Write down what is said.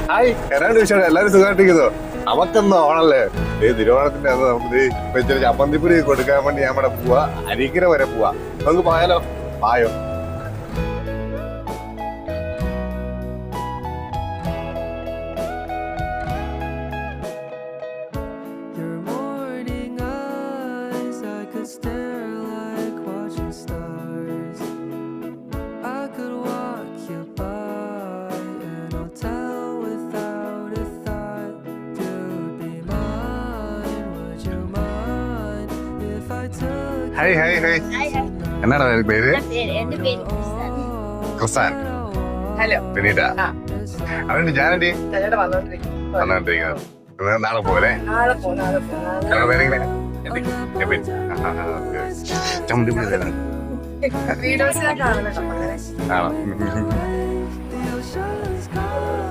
Hi എന്നാണ്ട് വിഷയം എല്ലാരും സുഖമായിട്ടിരിക്കുന്നു. നമുക്കെന്നോ ഓണല്ലേ തിരുവോണത്തിന്റെ അന്ന് നമുക്ക് വെച്ചൊരു ചമ്മന്തിപ്പൊടി കൊടുക്കാൻ വേണ്ടി ഞാൻ ഇവിടെ പോവാ. അരീക്കര വരെ പോവാ. നമുക്ക് പോയാലോ? പായോ. Hi hi hi. എന്നാടാ പേര്? എന്റെ പേര് ക്രിസ്താൻ. ഹലോ പിന്നീട്ട അതുകൊണ്ട് ഞാനെന്തി വന്നോണ്ടിരിക്കുന്നത്. നാളെ പോലെ പേരെങ്ങനെ? വീഡിയോസിലൊക്കെ ആണോ?